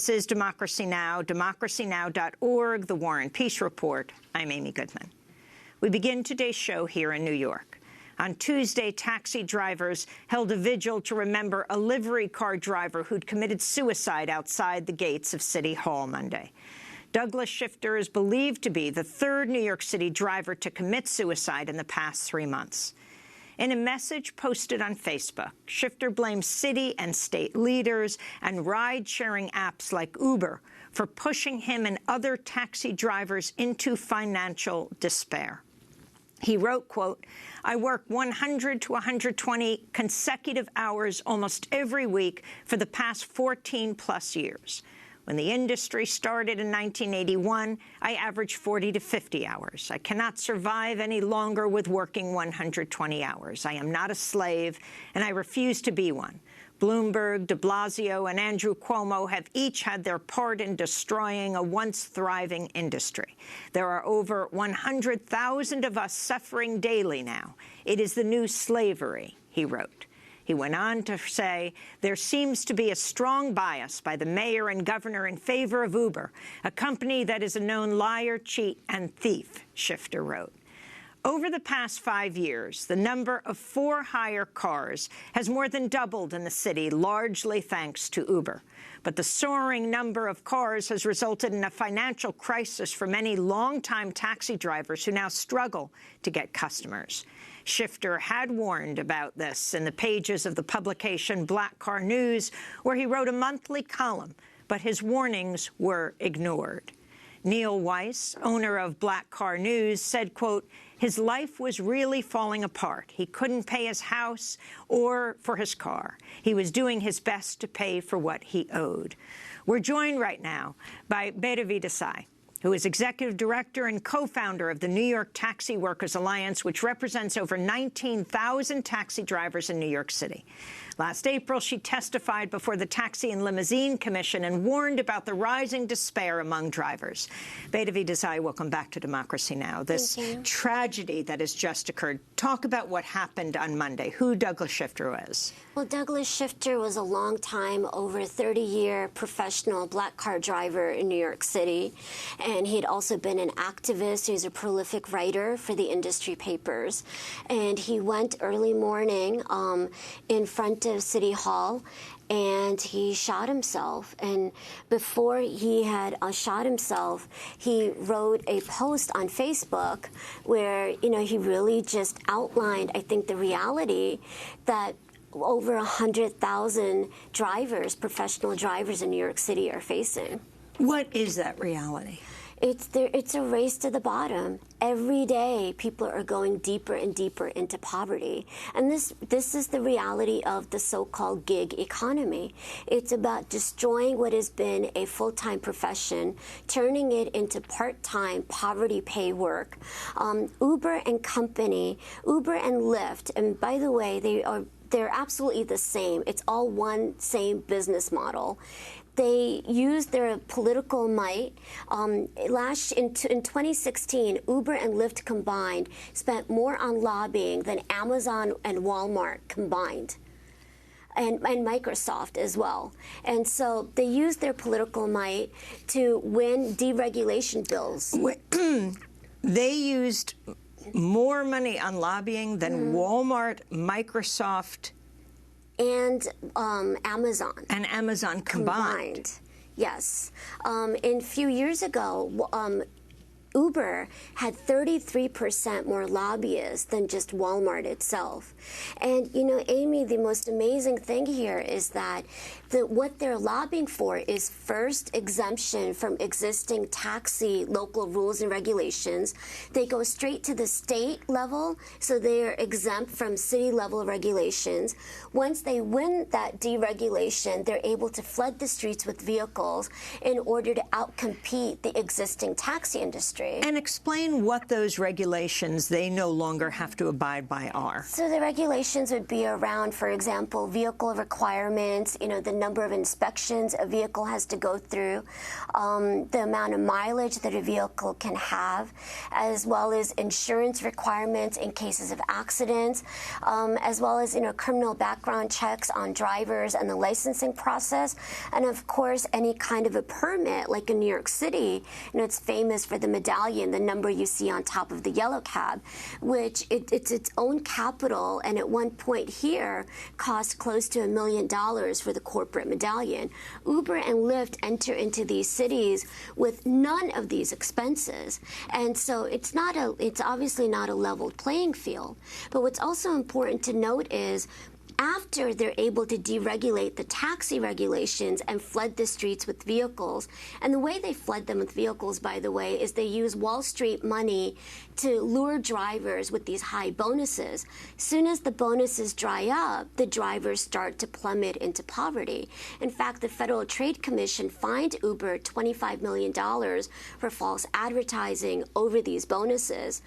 This is Democracy Now!, democracynow.org, The War and Peace Report. I'm Amy Goodman. We begin today's show here in New York. On Tuesday, taxi drivers held a vigil to remember a livery car driver who'd committed suicide outside the gates of City Hall Monday. Douglas Shifter is believed to be the third New York City driver to commit suicide in the past 3 months. In a message posted on Facebook, Shifter blames city and state leaders and ride-sharing apps like Uber for pushing him and other taxi drivers into financial despair. He wrote, quote, "I work 100 to 120 consecutive hours almost every week for the past 14-plus years. When the industry started in 1981, I averaged 40 to 50 hours. I cannot survive any longer with working 120 hours. I am not a slave, and I refuse to be one. Bloomberg, de Blasio, and Andrew Cuomo have each had their part in destroying a once thriving industry. There are over 100,000 of us suffering daily now. It is the new slavery," he wrote. He went on to say, "There seems to be a strong bias by the mayor and governor in favor of Uber, a company that is a known liar, cheat, and thief," Shifter wrote. Over the past 5 years, the number of for-hire cars has more than doubled in the city, largely thanks to Uber. But the soaring number of cars has resulted in a financial crisis for many longtime taxi drivers who now struggle to get customers. Shifter had warned about this in the pages of the publication Black Car News, where he wrote a monthly column, but his warnings were ignored. Neil Weiss, owner of Black Car News, said, quote, "His life was really falling apart. He couldn't pay his house or for his car. He was doing his best to pay for what he owed." We're joined right now by Bhairavi Desai, who is executive director and co-founder of the New York Taxi Workers Alliance, which represents over 19,000 taxi drivers in New York City. Last April, she testified before the Taxi and Limousine Commission and warned about the rising despair among drivers. Bhairavi Desai, welcome back to Democracy Now! This tragedy that has just occurred. Talk about what happened on Monday, who Douglas Shifter was. Well, Douglas Shifter was a long-time, over 30-year professional black car driver in New York City, and he'd also been an activist. He was a prolific writer for the industry papers, and he went early morning in front of City Hall, and he shot himself. And before he had shot himself, he wrote a post on Facebook where, he really just outlined, I think, the reality that over 100,000 drivers, professional drivers in New York City are facing. What is that reality? It's a race to the bottom. Every day, people are going deeper and deeper into poverty. And this is the reality of the so-called gig economy. It's about destroying what has been a full-time profession, turning it into part-time poverty pay work. Uber and company, Uber and Lyft, and by the way, they're absolutely the same. It's all one same business model. They used their political might. In 2016, Uber and Lyft combined spent more on lobbying than Amazon and Walmart combined, and Microsoft as well. And so they used their political might to win deregulation bills. They used more money on lobbying than Walmart, Microsoft, and Amazon. And Amazon combined. Yes. A few years ago, Uber had 33% more lobbyists than just Walmart itself. And, Amy, the most amazing thing here is that what they're lobbying for is first exemption from existing taxi local rules and regulations. They go straight to the state level, so they're exempt from city level regulations. Once they win that deregulation, they're able to flood the streets with vehicles in order to outcompete the existing taxi industry. And explain what those regulations they no longer have to abide by are. So the regulations would be around, for example, vehicle requirements, the number of inspections a vehicle has to go through, the amount of mileage that a vehicle can have, as well as insurance requirements in cases of accidents, as well as criminal background checks on drivers and the licensing process, and of course any kind of a permit. Like in New York City, it's famous for the medallion, the number you see on top of the yellow cab, which it's its own capital, and at one point here cost close to $1 million for the corporate medallion. Uber and Lyft enter into these cities with none of these expenses, and so it's obviously not a leveled playing field. But what's also important to note is, after they're able to deregulate the taxi regulations and flood the streets with vehicles, and the way they flood them with vehicles, by the way, is they use Wall Street money to lure drivers with these high bonuses. Soon as the bonuses dry up, the drivers start to plummet into poverty. In fact, the Federal Trade Commission fined Uber $25 million for false advertising over these bonuses.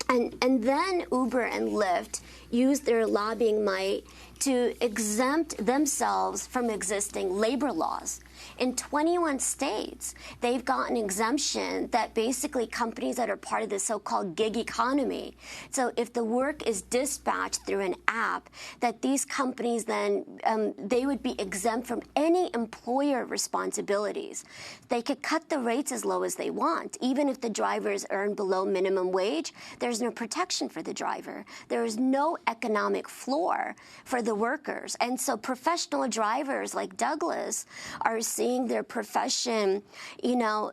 And then Uber and Lyft use their lobbying might to exempt themselves from existing labor laws. In 21 states, they've got an exemption that basically companies that are part of the so-called gig economy. So if the work is dispatched through an app, that these companies then, they would be exempt from any employer responsibilities. They could cut the rates as low as they want. Even if the drivers earn below minimum wage, there's no protection for the driver. There is no economic floor for the workers. And so professional drivers like Douglas are seeing their profession,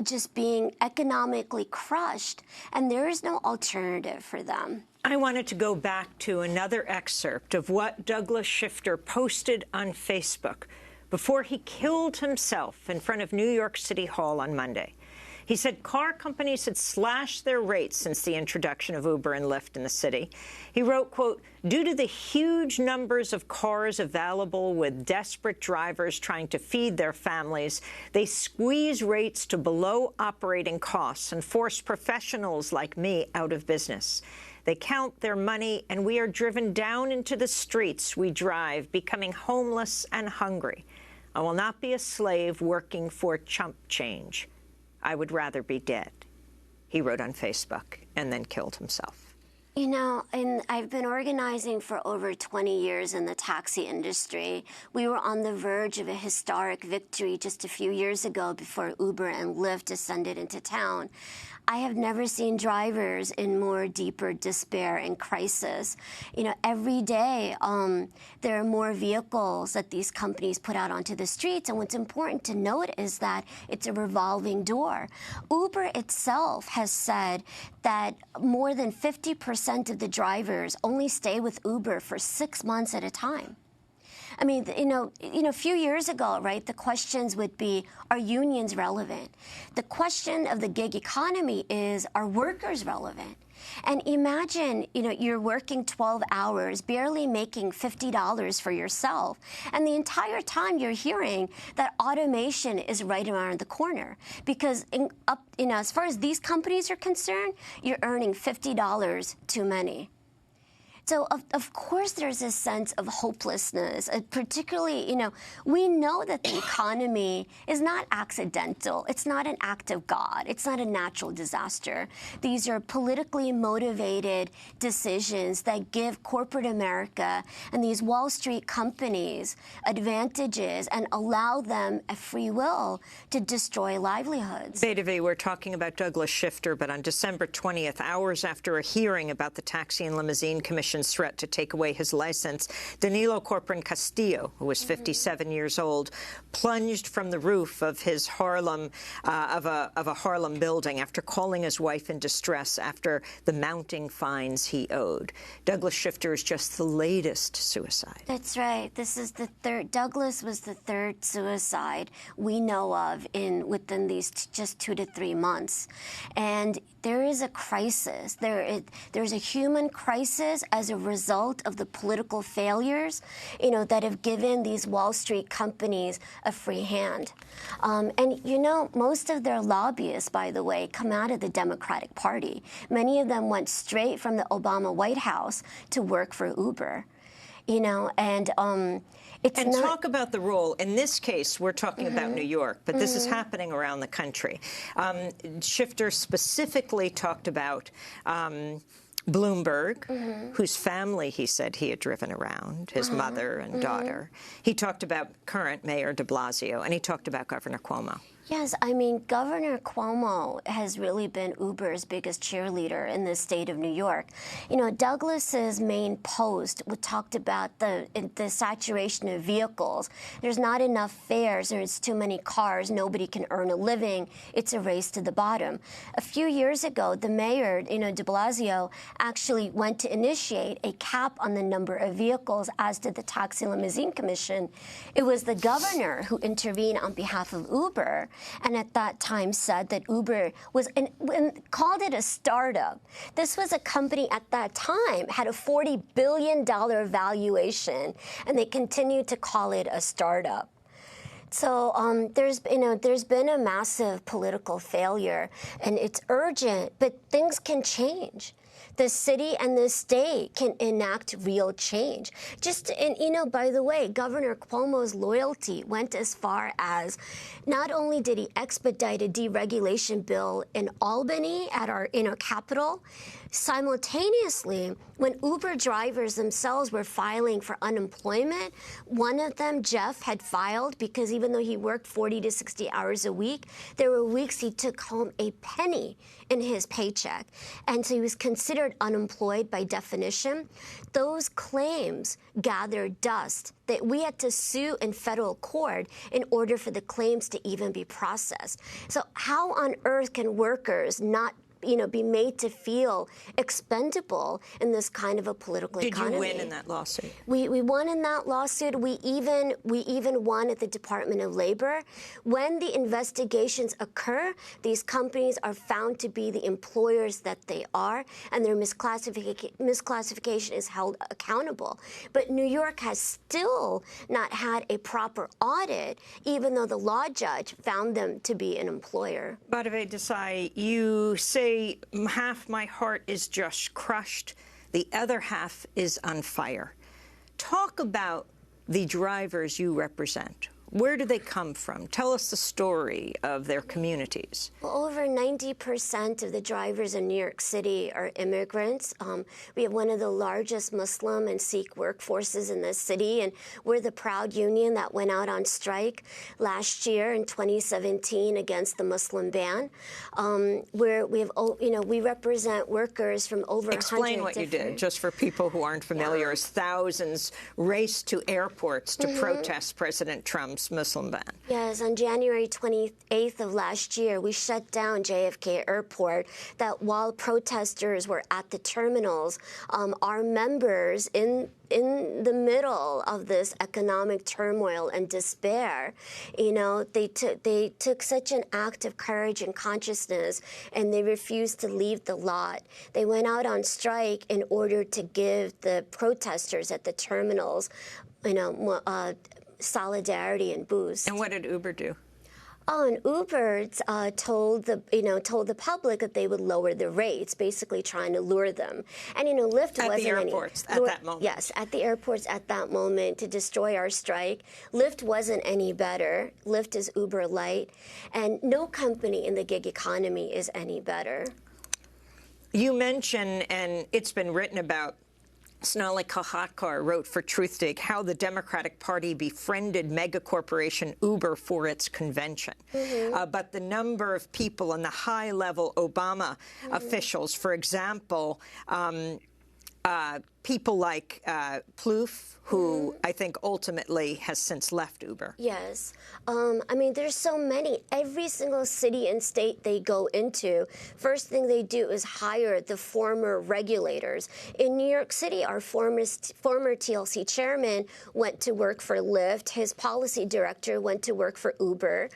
just being economically crushed, and there is no alternative for them. I wanted to go back to another excerpt of what Douglas Shifter posted on Facebook before he killed himself in front of New York City Hall on Monday. He said car companies had slashed their rates since the introduction of Uber and Lyft in the city. He wrote, quote, "Due to the huge numbers of cars available with desperate drivers trying to feed their families, they squeeze rates to below operating costs and force professionals like me out of business. They count their money, and we are driven down into the streets we drive, becoming homeless and hungry. I will not be a slave working for chump change. I would rather be dead," he wrote on Facebook, and then killed himself. And I've been organizing for over 20 years in the taxi industry. We were on the verge of a historic victory just a few years ago before Uber and Lyft descended into town. I have never seen drivers in more deeper despair and crisis. Every day there are more vehicles that these companies put out onto the streets. And what's important to note is that it's a revolving door. Uber itself has said that more than 50% of the drivers only stay with Uber for 6 months at a time. I mean, a few years ago, right, the questions would be, are unions relevant? The question of the gig economy is, are workers relevant? And imagine, you're working 12 hours, barely making $50 for yourself, and the entire time you're hearing that automation is right around the corner. Because, as far as these companies are concerned, you're earning $50 too many. So, of course, there's a sense of hopelessness, particularly, we know that the economy is not accidental. It's not an act of God. It's not a natural disaster. These are politically motivated decisions that give corporate America and these Wall Street companies advantages and allow them a free will to destroy livelihoods. Bedevi, we're talking about Douglas Shifter, but on December 20th, hours after a hearing about the Taxi and Limousine Commission threat to take away his license, Danilo Corporan Castillo, who was 57 years old, plunged from the roof of his Harlem of a Harlem building after calling his wife in distress after the mounting fines he owed. Douglas Shifter is just the latest suicide. That's right. This is the third. Douglas was the third suicide we know of within these just 2 to 3 months, and there is a crisis. There's a human crisis as a result of the political failures, that have given these Wall Street companies a free hand. And, most of their lobbyists, by the way, come out of the Democratic Party. Many of them went straight from the Obama White House to work for Uber. And talk about the role. In this case, we're talking about New York, but this is happening around the country. Shifter specifically talked about Bloomberg, whose family he said he had driven around, his mother and daughter. He talked about current Mayor de Blasio, and he talked about Governor Cuomo. Yes, I mean, Governor Cuomo has really been Uber's biggest cheerleader in the state of New York. Douglas's main post talked about the saturation of vehicles. There's not enough fares. There's too many cars. Nobody can earn a living. It's a race to the bottom. A few years ago, the mayor, de Blasio, actually went to initiate a cap on the number of vehicles, as did the Taxi Limousine Commission. It was the governor who intervened on behalf of Uber, and at that time said that Uber was, and called it a startup. This was a company at that time, had a $40 billion valuation, and they continued to call it a startup. So there's been a massive political failure, and it's urgent, but things can change. The city and the state can enact real change. By the way, Governor Cuomo's loyalty went as far as not only did he expedite a deregulation bill in Albany at our capital, simultaneously, when Uber drivers themselves were filing for unemployment, one of them, Jeff, had filed because even though he worked 40 to 60 hours a week, there were weeks he took home a penny in his paycheck. And so he was considered unemployed by definition. Those claims gathered dust that we had to sue in federal court in order for the claims to even be processed. So how on earth can workers not be made to feel expendable in this kind of a political economy? Did you win in that lawsuit? We won in that lawsuit. We even won at the Department of Labor. When the investigations occur, these companies are found to be the employers that they are, and their misclassification is held accountable. But New York has still not had a proper audit, even though the law judge found them to be an employer. Madhav Desai, you say half my heart is just crushed, the other half is on fire. Talk about the drivers you represent. Where do they come from? Tell us the story of their communities. Well, over 90% of the drivers in New York City are immigrants. We have one of the largest Muslim and Sikh workforces in the city, and we're the proud union that went out on strike last year in 2017 against the Muslim ban. We represent workers from over 100 Explain what you did, just for people who aren't familiar, as thousands raced to airports to protest President Trump's Muslim ban. Yes, on January 28th of last year, we shut down JFK Airport. That while protesters were at the terminals, our members in the middle of this economic turmoil and despair, they took such an act of courage and consciousness, and they refused to leave the lot. They went out on strike in order to give the protesters at the terminals, solidarity and boost. And what did Uber do? Oh, and Uber told the public that they would lower the rates, basically trying to lure them. And Lyft wasn't at the airports at that moment. Yes, at the airports at that moment to destroy our strike. Lyft wasn't any better. Lyft is Uber light, and no company in the gig economy is any better. You mention, and it's been written about, Sonali Kalhatkar wrote for Truthdig how the Democratic Party befriended megacorporation Uber for its convention. But the number of people and the high-level Obama officials, for example, people like Plouffe, who I think ultimately has since left Uber. Yes. There's so many. Every single city and state they go into, first thing they do is hire the former regulators. In New York City, our former TLC chairman went to work for Lyft. His policy director went to work for Uber.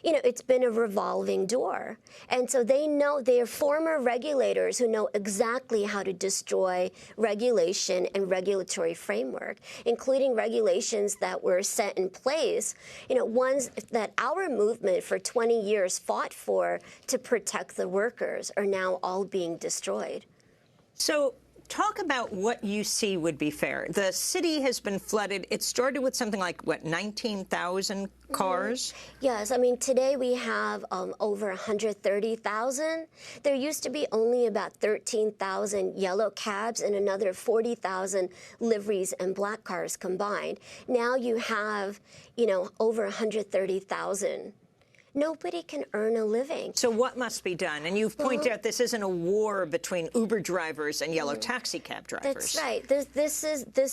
It's been a revolving door. And so they are former regulators who know exactly how to destroy regulation and regulatory framework, including regulations that were set in place, ones that our movement for 20 years fought for to protect the workers are now all being destroyed. So talk about what you see would be fair. The city has been flooded. It started with something like, what, 19,000 cars? Yes, I mean, today we have over 130,000. There used to be only about 13,000 yellow cabs and another 40,000 liveries and black cars combined. Now you have, you know, over 130,000. Nobody can earn a living. So what must be done? And you've pointed out this isn't a war between Uber drivers and yellow taxi cab drivers. That's right. This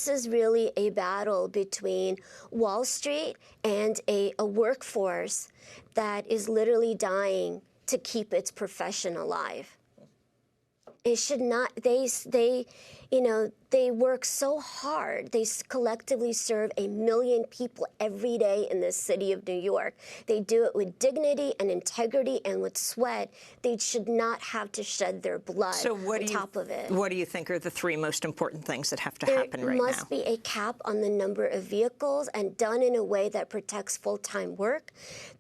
is really a battle between Wall Street and a workforce that is literally dying to keep its profession alive. It should not. They work so hard. They collectively serve 1 million people every day in the city of New York. They do it with dignity and integrity and with sweat. They should not have to shed their blood on top of it. What do you think are the 3 most important things that have to happen right now? There must be a cap on the number of vehicles and done in a way that protects full-time work.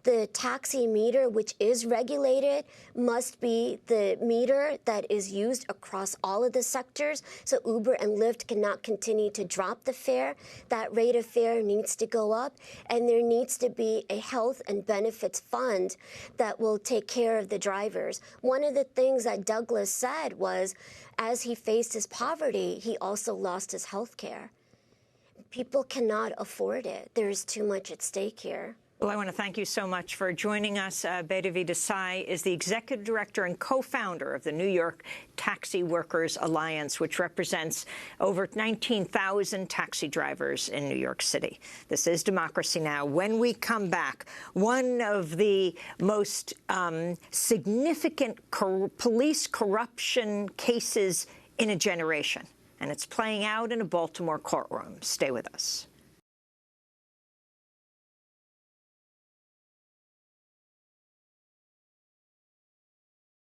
The taxi meter, which is regulated, must be the meter that is used across all of the sectors. So Uber and Lyft cannot continue to drop the fare. That rate of fare needs to go up, and there needs to be a health and benefits fund that will take care of the drivers. One of the things that Douglas said was, as he faced his poverty, he also lost his health care. People cannot afford it. There is too much at stake here. Well, I want to thank you so much for joining us. Bedavi Desai is the executive director and co-founder of the New York Taxi Workers Alliance, which represents over 19,000 taxi drivers in New York City. This is Democracy Now! When we come back, one of the most significant police corruption cases in a generation, and it's playing out in a Baltimore courtroom. Stay with us.